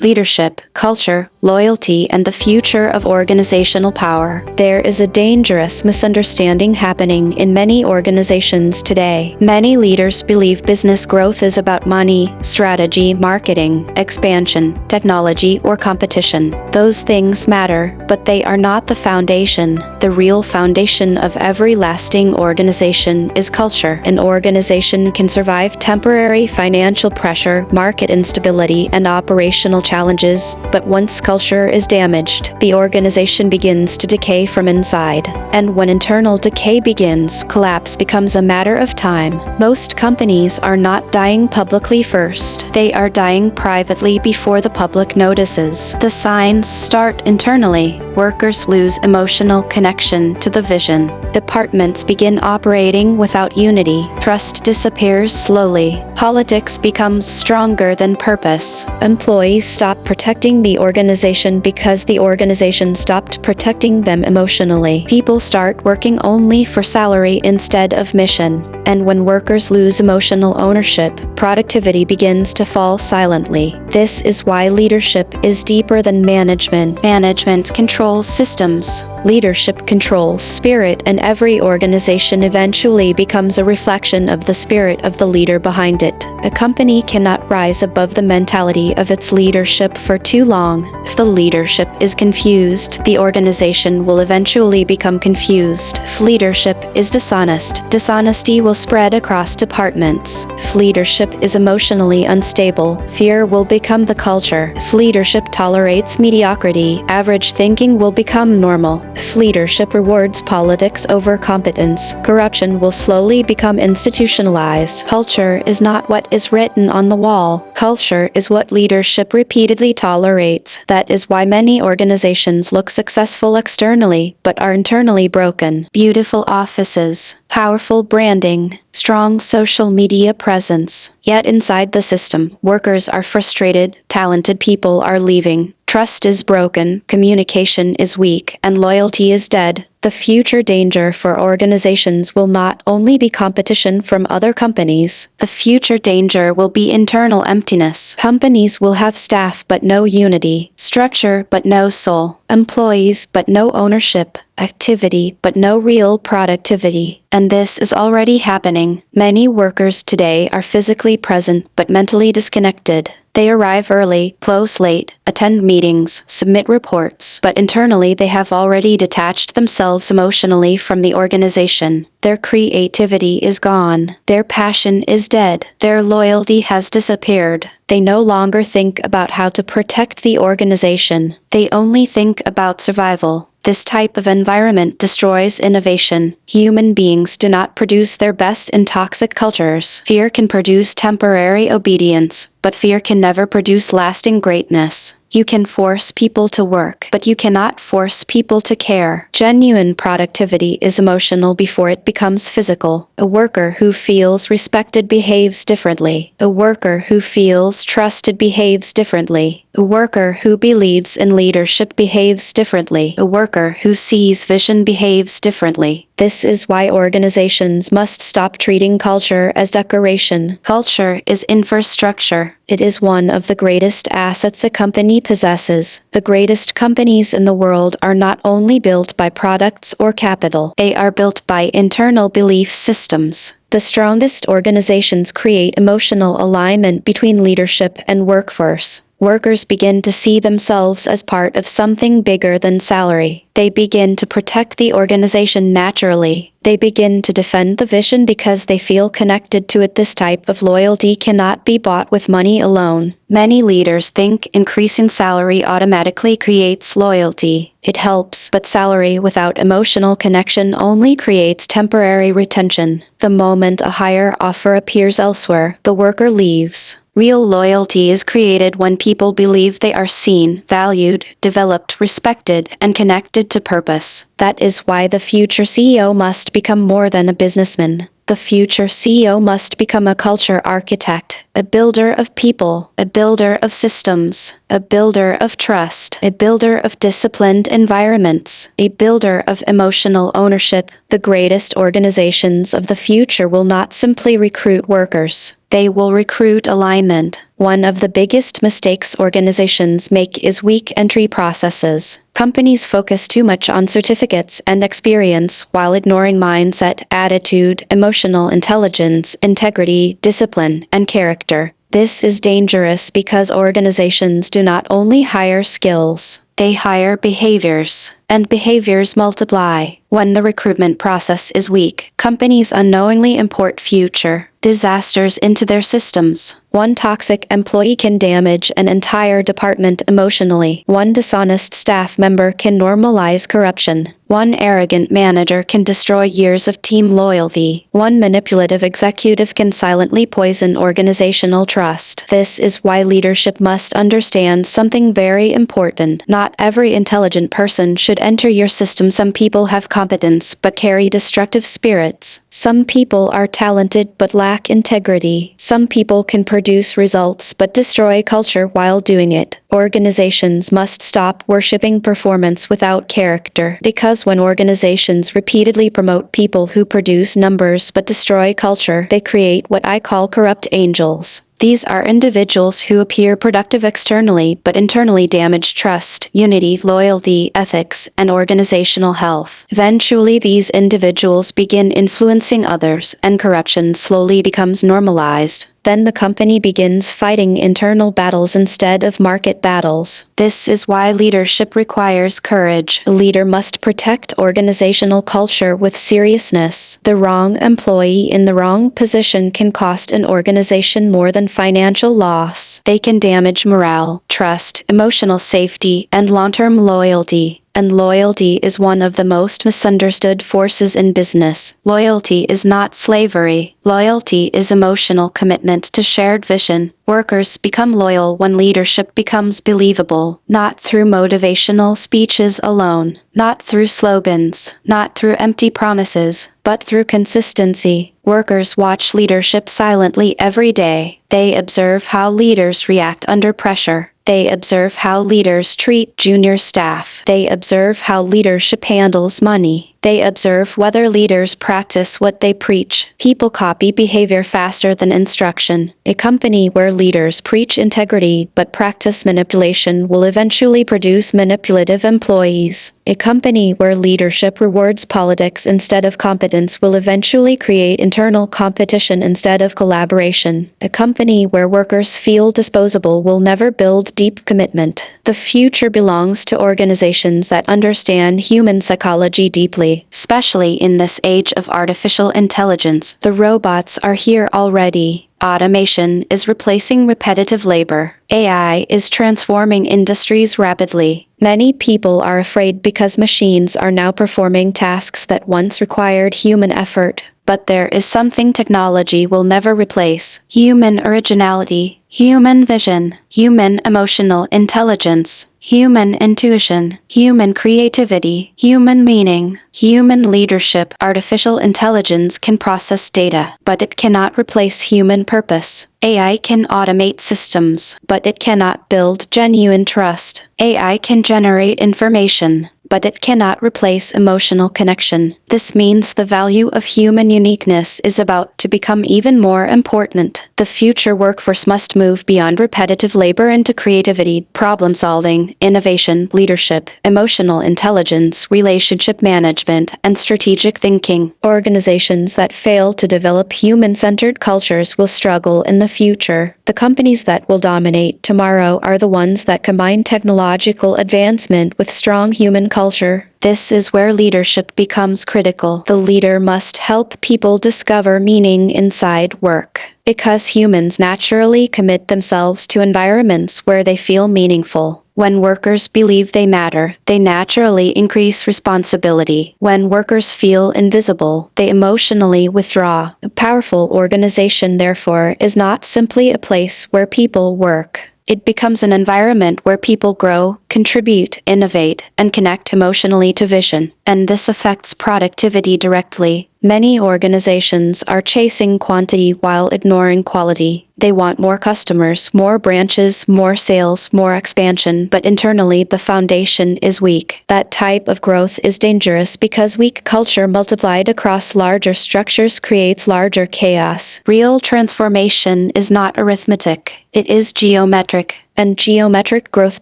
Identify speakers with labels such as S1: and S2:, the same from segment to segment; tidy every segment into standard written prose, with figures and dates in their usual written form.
S1: leadership, culture, loyalty, and the future of organizational power. There is a dangerous misunderstanding happening in many organizations today. Many leaders believe business growth is about money, strategy, marketing, expansion, technology, or competition. Those things matter, but they are not the foundation. The real foundation of every lasting organization is culture. An organization can survive temporary financial pressure, market instability, and operational challenges, but once culture is damaged, the organization begins to decay from inside. And when internal decay begins, collapse becomes a matter of time. Most companies are not dying publicly first. They are dying privately before the public notices. The signs start internally. Workers lose emotional connection to the vision. Departments begin operating without unity. Trust disappears slowly. Politics becomes stronger than purpose. Employees stop protecting the organization because the organization stopped protecting them emotionally. People start working only for salary instead of mission. And when workers lose emotional ownership, productivity begins to fall silently. This is why leadership is deeper than management. Management controls systems. Leadership controls spirit, and every organization eventually becomes a reflection of the spirit of the leader behind it. A company cannot rise above the mentality of its leadership for too long. If the leadership is confused, the organization will eventually become confused. If leadership is dishonest, dishonesty will spread across departments. If leadership is emotionally unstable, fear will become the culture. If leadership tolerates mediocrity, average thinking will become normal. If leadership rewards politics over competence, corruption will slowly become institutionalized. Culture is not what is written on the wall. Culture is what leadership repeatedly tolerates. That is why many organizations look successful externally, but are internally broken. Beautiful offices, powerful branding, strong social media presence. Yet inside the system, workers are frustrated, talented people are leaving. Trust is broken, communication is weak, and loyalty is dead. The future danger for organizations will not only be competition from other companies. The future danger will be internal emptiness. Companies will have staff but no unity, structure but no soul, employees but no ownership, activity but no real productivity. And this is already happening. Many workers today are physically present but mentally disconnected. They arrive early, close late, attend meetings, submit reports, but internally they have already detached themselves emotionally from the organization. Their creativity is gone. Their passion is dead. Their loyalty has disappeared. They no longer think about how to protect the organization. They only think about survival. This type of environment destroys innovation. Human beings do not produce their best in toxic cultures. Fear can produce temporary obedience, but fear can never produce lasting greatness. You can force people to work, but you cannot force people to care. Genuine productivity is emotional before it becomes physical. A worker who feels respected behaves differently. A worker who feels trusted behaves differently. A worker who believes in leadership behaves differently. A worker who sees vision behaves differently. This is why organizations must stop treating culture as decoration. Culture is infrastructure. It is one of the greatest assets a company possesses. The greatest companies in the world are not only built by products or capital. They are built by internal belief systems. The strongest organizations create emotional alignment between leadership and workforce. Workers begin to see themselves as part of something bigger than salary. They begin to protect the organization naturally. They begin to defend the vision because they feel connected to it. This type of loyalty cannot be bought with money alone. Many leaders think increasing salary automatically creates loyalty. It helps, but salary without emotional connection only creates temporary retention. The moment a higher offer appears elsewhere, the worker leaves. Real loyalty is created when people believe they are seen, valued, developed, respected, and connected to purpose. That is why the future CEO must become more than a businessman. The future CEO must become a culture architect, a builder of people, a builder of systems, a builder of trust, a builder of disciplined environments, a builder of emotional ownership. The greatest organizations of the future will not simply recruit workers. They will recruit alignment. One of the biggest mistakes organizations make is weak entry processes. Companies focus too much on certificates and experience while ignoring mindset, attitude, emotional intelligence, integrity, discipline, and character. This is dangerous because organizations do not only hire skills, they hire behaviors, and behaviors multiply. When the recruitment process is weak, companies unknowingly import future disasters into their systems. One toxic employee can damage an entire department emotionally. One dishonest staff member can normalize corruption. One arrogant manager can destroy years of team loyalty. One manipulative executive can silently poison organizational trust. This is why leadership must understand something very important. Not every intelligent person should enter your system. Some people have competence but carry destructive spirits. Some people are talented but lack integrity. Some people can produce results but destroy culture while doing it. Organizations must stop worshiping performance without character, because when organizations repeatedly promote people who produce numbers but destroy culture, they create what I call corrupt angels. These are individuals who appear productive externally but internally damage trust, unity, loyalty, ethics, and organizational health. Eventually, these individuals begin influencing others, and corruption slowly becomes normalized. Then the company begins fighting internal battles instead of market battles. This is why leadership requires courage. A leader must protect organizational culture with seriousness. The wrong employee in the wrong position can cost an organization more than financial loss. They can damage morale, trust, emotional safety, and long-term loyalty. And loyalty is one of the most misunderstood forces in business. Loyalty is not slavery. Loyalty is emotional commitment to shared vision. Workers become loyal when leadership becomes believable, not through motivational speeches alone, not through slogans, not through empty promises, but through consistency. Workers watch leadership silently every day. They observe how leaders react under pressure. They observe how leaders treat junior staff. They observe how leadership handles money. They observe whether leaders practice what they preach. People copy behavior faster than instruction. A company where leaders preach integrity but practice manipulation will eventually produce manipulative employees. A company where leadership rewards politics instead of competence will eventually create internal competition instead of collaboration. A company where workers feel disposable will never build deep commitment. The future belongs to organizations that understand human psychology deeply, especially in this age of artificial intelligence. The robots are here already. Automation is replacing repetitive labor. AI is transforming industries rapidly. Many people are afraid because machines are now performing tasks that once required human effort. But there is something technology will never replace: human originality, human vision, human emotional intelligence, human intuition, human creativity, human meaning, human leadership. Artificial intelligence can process data, but it cannot replace human purpose. AI can automate systems, but it cannot build genuine trust. AI can generate information, but it cannot replace emotional connection. This means the value of human uniqueness is about to become even more important. The future workforce must move beyond repetitive labor into creativity, problem-solving, innovation, leadership, emotional intelligence, relationship management, and strategic thinking. Organizations that fail to develop human-centered cultures will struggle in the future. The companies that will dominate tomorrow are the ones that combine technological advancement with strong human culture. This is where leadership becomes critical. The leader must help people discover meaning inside work, because humans naturally commit themselves to environments where they feel meaningful. When workers believe they matter, they naturally increase responsibility. When workers feel invisible, they emotionally withdraw. A powerful organization, therefore, is not simply a place where people work. It becomes an environment where people grow, contribute, innovate, and connect emotionally to vision. And this affects productivity directly. Many organizations are chasing quantity while ignoring quality. They want more customers, more branches, more sales, more expansion, but internally the foundation is weak. That type of growth is dangerous because weak culture multiplied across larger structures creates larger chaos. Real transformation is not arithmetic, it is geometric. And geometric growth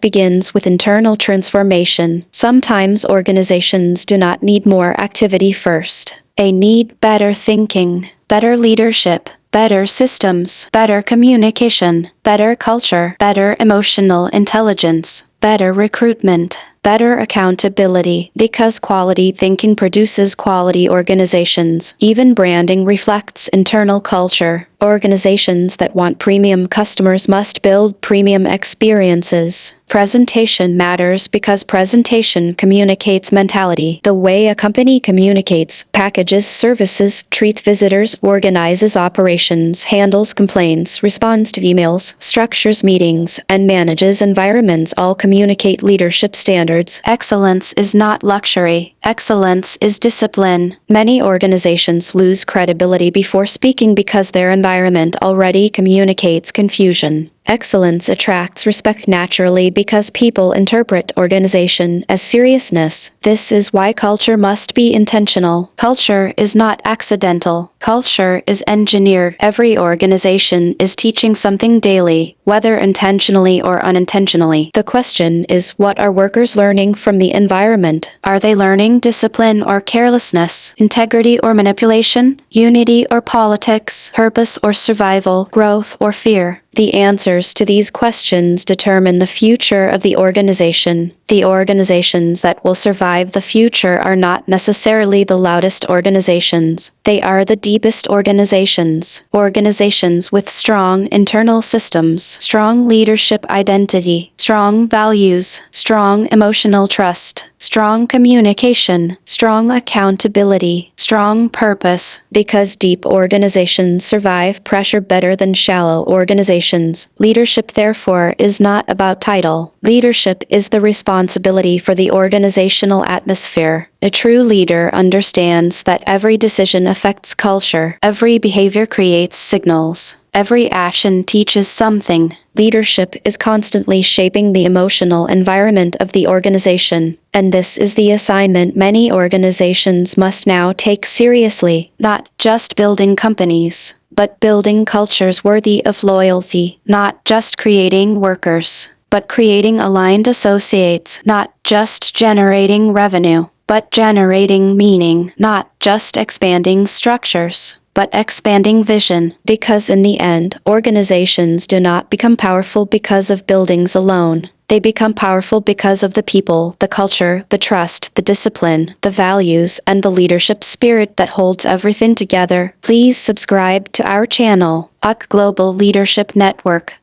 S1: begins with internal transformation. Sometimes organizations do not need more activity first. They need better thinking, better leadership, better systems, better communication, better culture, better emotional intelligence, better recruitment, better accountability, because quality thinking produces quality organizations. Even branding reflects internal culture. Organizations that want premium customers must build premium experiences. Presentation matters because presentation communicates mentality. The way a company communicates, packages services, treats visitors, organizes operations, handles complaints, responds to emails, structures meetings, and manages environments all communicate leadership standards. Excellence is not luxury. Excellence is discipline. Many organizations lose credibility before speaking because their environment already communicates confusion. Excellence attracts respect naturally because people interpret organization as seriousness. This is why culture must be intentional. Culture is not accidental. Culture is engineered. Every organization is teaching something daily, whether intentionally or unintentionally. The question is, what are workers learning from the environment? Are they learning discipline or carelessness, integrity or manipulation, unity or politics, purpose or survival, growth or fear? The answers to these questions determine the future of the organization. The organizations that will survive the future are not necessarily the loudest organizations. They are the deepest organizations. Organizations with strong internal systems, strong leadership identity, strong values, strong emotional trust, strong communication, strong accountability, strong purpose. Because deep organizations survive pressure better than shallow organizations. Leadership, therefore, is not about title. Leadership is the responsibility for the organizational atmosphere. A true leader understands that every decision affects culture. Every behavior creates signals. Every action teaches something. Leadership is constantly shaping the emotional environment of the organization, and this is the assignment many organizations must now take seriously, not just building companies, but building cultures worthy of loyalty, not just creating workers, but creating aligned associates, not just generating revenue, but generating meaning, not just expanding structures, but expanding vision, because in the end, organizations do not become powerful because of buildings alone. They become powerful because of the people, the culture, the trust, the discipline, the values, and the leadership spirit that holds everything together. Please subscribe to our channel, UC Global Leadership Network.